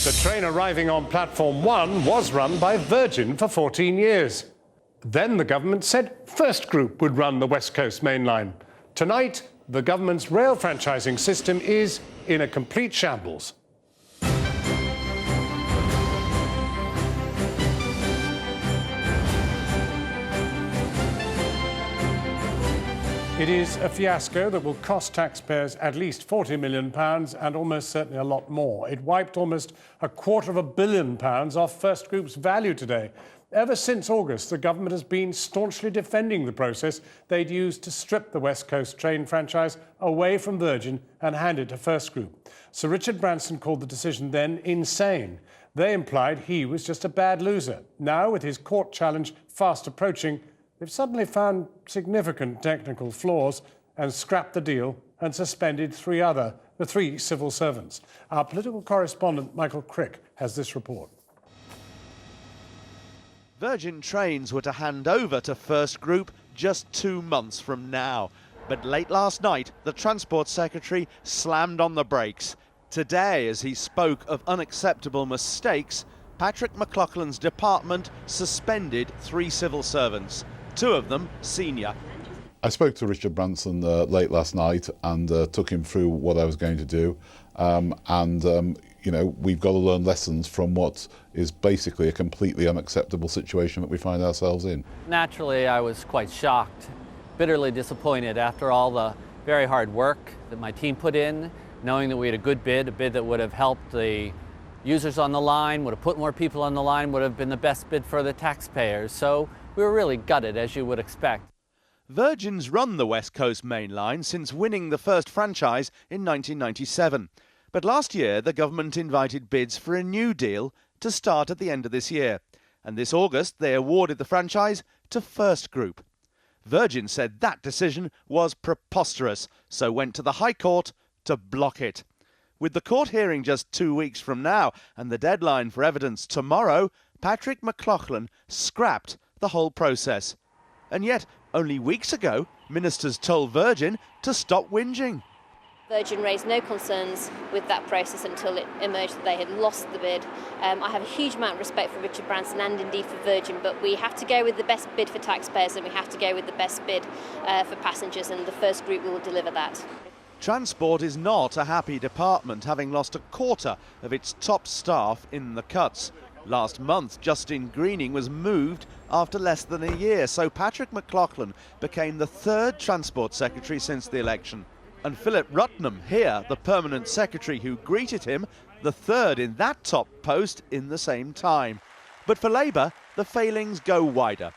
The train arriving on Platform 1 was run by Virgin for 14 years. Then the government said First Group would run the West Coast Main Line. Tonight, the government's rail franchising system is in a complete shambles. It is a fiasco that will cost taxpayers at least £40 million and almost certainly a lot more. It wiped almost £250 million off First Group's value today. Ever since August, the government has been staunchly defending the process they'd used to strip the West Coast train franchise away from Virgin and hand it to First Group. Sir Richard Branson called the decision then insane. They implied he was just a bad loser. Now, with his court challenge fast approaching, they've suddenly found significant technical flaws and scrapped the deal and suspended three civil servants. Our political correspondent, Michael Crick, has this report. Virgin Trains were to hand over to First Group just 2 months from now. But late last night, the Transport Secretary slammed on the brakes. Today, as he spoke of unacceptable mistakes, Patrick McLaughlin's department suspended 3 civil servants. 2 of them senior. I spoke to Richard Branson late last night and took him through what I was going to do. You know, we've got to learn lessons from what is basically a completely unacceptable situation that we find ourselves in. Naturally, I was quite shocked, bitterly disappointed after all the very hard work that my team put in, knowing that we had a good bid, a bid that would have helped the users on the line, would have put more people on the line, would have been the best bid for the taxpayers. So we were really gutted, as you would expect. Virgin's run the West Coast Main Line since winning the first franchise in 1997. But last year, the government invited bids for a new deal to start at the end of this year. And this August, they awarded the franchise to First Group. Virgin said that decision was preposterous, so went to the High Court to block it. With the court hearing just 2 weeks from now and the deadline for evidence tomorrow, Patrick McLaughlin scrapped the whole process. And yet, only weeks ago, ministers told Virgin to stop whinging. Virgin raised no concerns with that process until it emerged that they had lost the bid. I have a huge amount of respect for Richard Branson and indeed for Virgin, but we have to go with the best bid for taxpayers and we have to go with the best bid for passengers, and the First Group will deliver that. Transport is not a happy department, having lost a quarter of its top staff in the cuts. Last month, Justine Greening was moved after less than a year, so Patrick McLaughlin became the 3rd Transport Secretary since the election. And Philip Rutnam, here, the permanent secretary who greeted him, the 3rd in that top post in the same time. But for Labour, the failings go wider.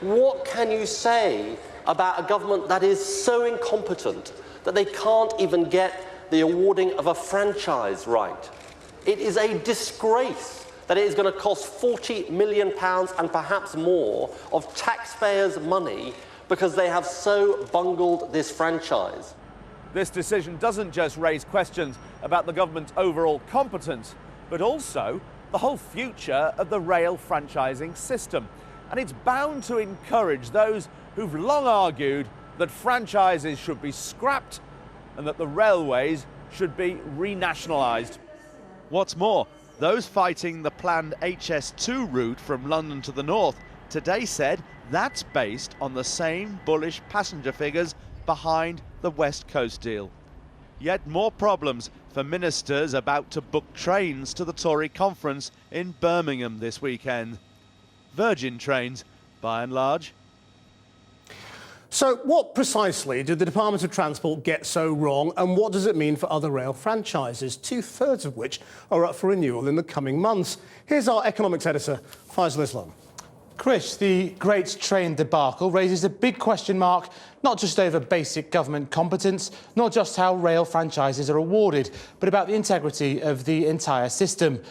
What can you say about a government that is so incompetent that they can't even get the awarding of a franchise right? It is a disgrace that it is going to cost £40 million and perhaps more of taxpayers' money because they have so bungled this franchise. This decision doesn't just raise questions about the government's overall competence, but also the whole future of the rail franchising system. And it's bound to encourage those who've long argued that franchises should be scrapped and that the railways should be renationalised. What's more, those fighting the planned HS2 route from London to the north today said that's based on the same bullish passenger figures behind the West Coast deal. Yet more problems for ministers about to book trains to the Tory conference in Birmingham this weekend. Virgin Trains, by and large. So what precisely did the Department of Transport get so wrong, and what does it mean for other rail franchises, 2/3 of which are up for renewal in the coming months? Here's our economics editor, Faisal Islam. Chris, the Great Train debacle raises a big question mark, not just over basic government competence, not just how rail franchises are awarded, but about the integrity of the entire system.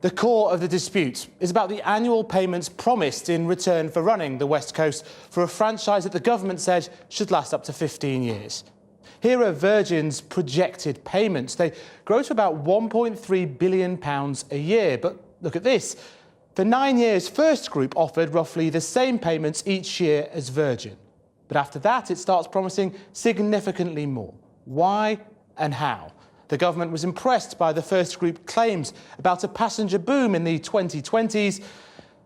The core of the dispute is about the annual payments promised in return for running the West Coast for a franchise that the government said should last up to 15 years. Here are Virgin's projected payments. They grow to about £1.3 billion a year. But look at this. For 9 years, First Group offered roughly the same payments each year as Virgin. But after that, it starts promising significantly more. Why and how? The government was impressed by the First Group claims about a passenger boom in the 2020s.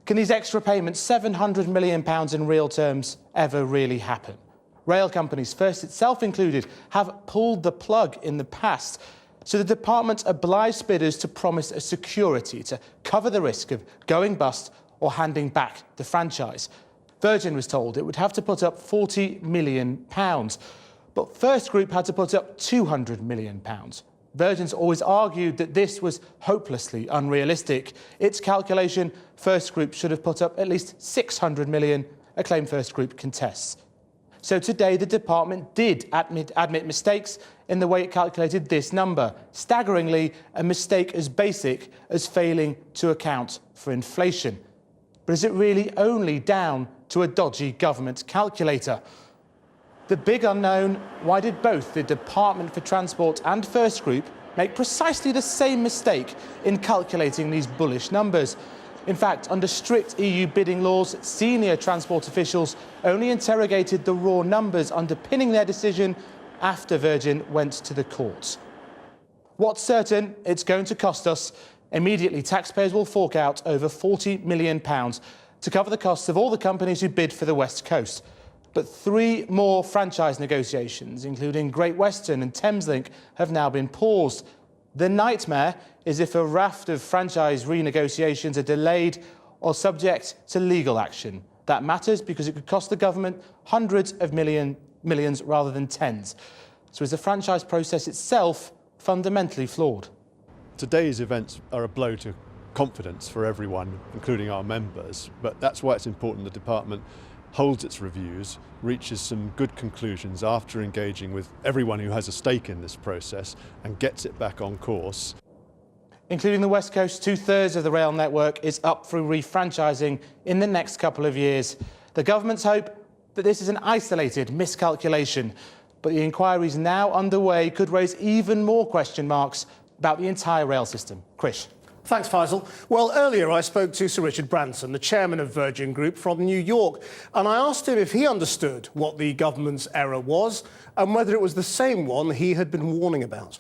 Can these extra payments, £700 million in real terms, ever really happen? Rail companies, First itself included, have pulled the plug in the past. So the department obliged bidders to promise a security to cover the risk of going bust or handing back the franchise. Virgin was told it would have to put up £40 million, but First Group had to put up £200 million. Virgin's always argued that this was hopelessly unrealistic. Its calculation, First Group should have put up at least £600 million, a claim First Group contests. So today the department did admit mistakes in the way it calculated this number. Staggeringly, a mistake as basic as failing to account for inflation. But is it really only down to a dodgy government calculator? The big unknown, why did both the Department for Transport and First Group make precisely the same mistake in calculating these bullish numbers? In fact, under strict EU bidding laws, senior transport officials only interrogated the raw numbers underpinning their decision after Virgin went to the courts. What's certain, it's going to cost us. Immediately, taxpayers will fork out over £40 million to cover the costs of all the companies who bid for the West Coast. But 3 more franchise negotiations, including Great Western and Thameslink, have now been paused. The nightmare is if a raft of franchise renegotiations are delayed or subject to legal action. That matters because it could cost the government hundreds of millions rather than tens. So is the franchise process itself fundamentally flawed? Today's events are a blow to confidence for everyone, including our members, but that's why it's important the department holds its reviews, reaches some good conclusions after engaging with everyone who has a stake in this process and gets it back on course. Including the West Coast, 2/3 of the rail network is up for refranchising in the next couple of years. The government's hope that this is an isolated miscalculation, but the inquiries now underway could raise even more question marks about the entire rail system. Krish. Thanks, Faisal. Well, earlier I spoke to Sir Richard Branson, the chairman of Virgin Group from New York, and I asked him if he understood what the government's error was and whether it was the same one he had been warning about.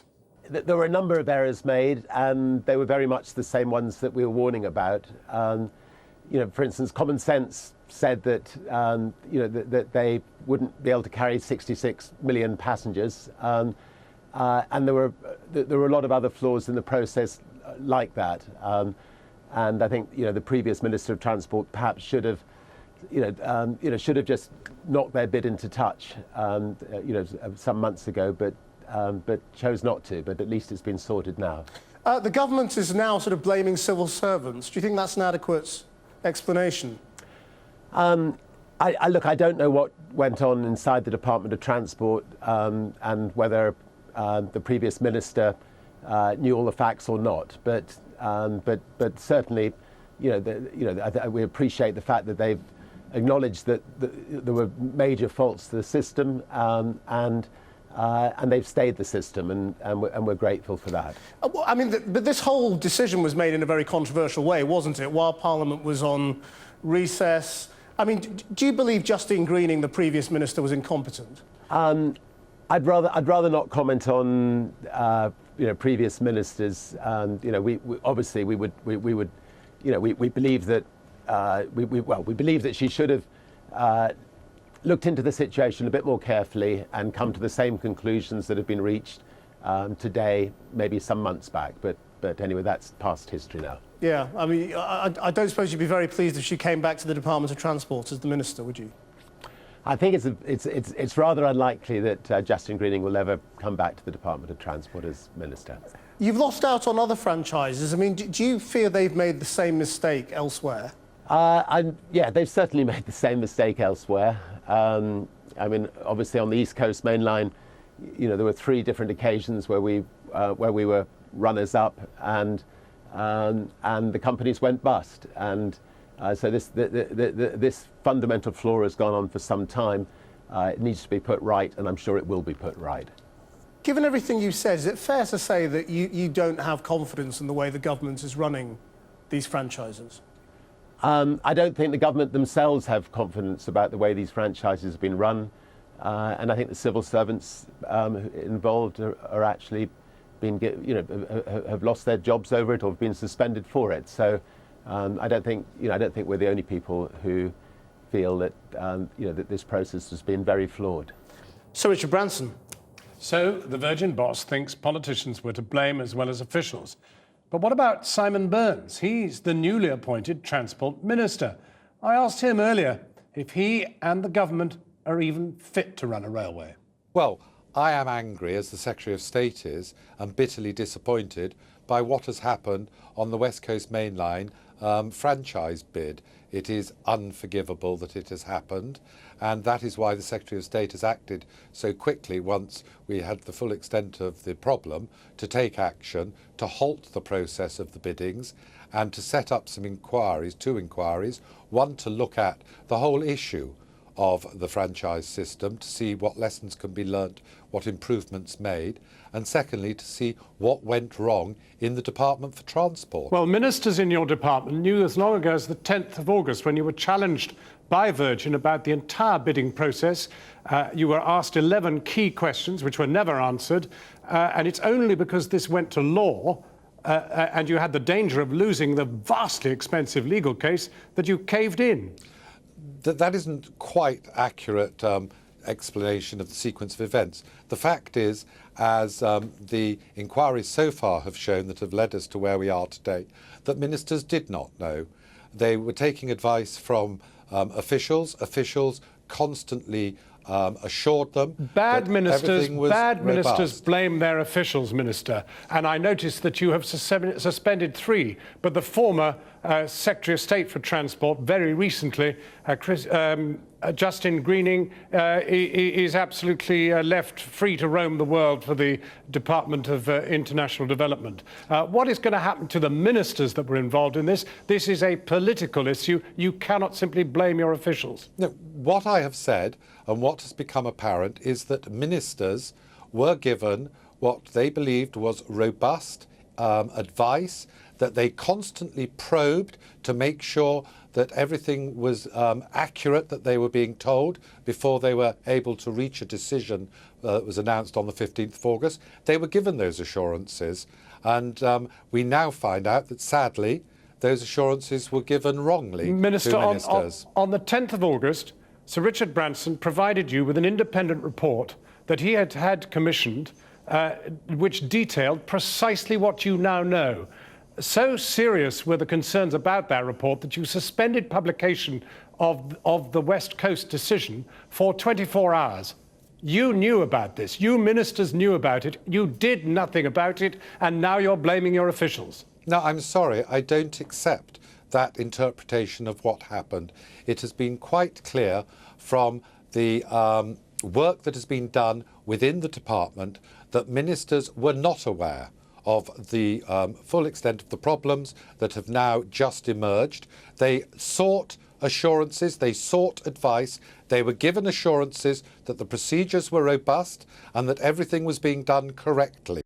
There were a number of errors made, and they were very much the same ones that we were warning about. For instance, common sense said that that they wouldn't be able to carry 66 million passengers, and there were a lot of other flaws in the process like that. And I think the previous Minister of Transport perhaps should have just knocked their bid into touch some months ago, but chose not to. But at least it's been sorted now. The government is now sort of blaming civil servants. Do you think that's an adequate explanation? I don't know what went on inside the Department of Transport and whether the previous minister knew all the facts or not. But certainly, we appreciate the fact that they've acknowledged that there were major faults to the system, and they've stayed the system, and we're grateful for that. I mean, but this whole decision was made in a very controversial way, wasn't it? While Parliament was on recess. I mean, do you believe Justine Greening, the previous minister, was incompetent? I'd rather not comment on previous ministers. We believe that we believe that she should have looked into the situation a bit more carefully and come to the same conclusions that have been reached today, maybe some months back. But anyway, that's past history now. Yeah, I mean, I don't suppose you'd be very pleased if she came back to the Department of Transport as the minister, would you? I think it's rather unlikely that Justine Greening will ever come back to the Department of Transport as minister. You've lost out on other franchises. I mean, do you fear they've made the same mistake elsewhere? Yeah, they've certainly made the same mistake elsewhere. I mean, obviously on the East Coast Main Line, there were 3 different occasions where we were runners-up, and the companies went bust. And so this fundamental flaw has gone on for some time. It needs to be put right, and I'm sure it will be put right. Given everything you've said, is it fair to say that you don't have confidence in the way the government is running these franchises? I don't think the government themselves have confidence about the way these franchises have been run, and I think the civil servants involved are actually been, have lost their jobs over it or have been suspended for it. So I don't think we're the only people who feel that that this process has been very flawed. So, Richard Branson. So the Virgin boss thinks politicians were to blame as well as officials. But what about Simon Burns? He's the newly appointed Transport Minister. I asked him earlier if he and the government are even fit to run a railway. Well, I am angry, as the Secretary of State is, and bitterly disappointed by what has happened on the West Coast Main Line franchise bid. It is unforgivable that it has happened, and that is why the Secretary of State has acted so quickly once we had the full extent of the problem, to take action, to halt the process of the biddings, and to set up some inquiries, two inquiries, one to look at the whole issue of the franchise system, to see what lessons can be learnt, what improvements made, and secondly to see what went wrong in the Department for Transport. Well, ministers in your department knew as long ago as the 10th of August, when you were challenged by Virgin about the entire bidding process. You were asked 11 key questions which were never answered, and it's only because this went to law and you had the danger of losing the vastly expensive legal case that you caved in. That isn't quite accurate explanation of the sequence of events. The fact is, as the inquiries so far have shown that have led us to where we are today, that ministers did not know. They were taking advice from officials. Officials constantly assured them Bad ministers robust. blame their officials, Minister. And I noticed that you have suspended 3, but the former Secretary of State for Transport very recently, Justin Greening, is absolutely left free to roam the world for the Department of International Development. What is going to happen to the ministers that were involved in this? This is a political issue. You cannot simply blame your officials. No, what I have said and what has become apparent is that ministers were given what they believed was robust advice, that they constantly probed to make sure that everything was accurate, that they were being told before they were able to reach a decision that was announced on the 15th of August. They were given those assurances, and we now find out that, sadly, those assurances were given wrongly to ministers. On the 10th of August, Sir Richard Branson provided you with an independent report that he had commissioned, which detailed precisely what you now know. So serious were the concerns about that report that you suspended publication of the West Coast decision for 24 hours. You knew about this. You ministers knew about it. You did nothing about it, and now you're blaming your officials. No, I'm sorry, I don't accept that interpretation of what happened. It has been quite clear from the work that has been done within the department that ministers were not aware of the full extent of the problems that have now just emerged. They sought assurances, they sought advice, they were given assurances that the procedures were robust and that everything was being done correctly.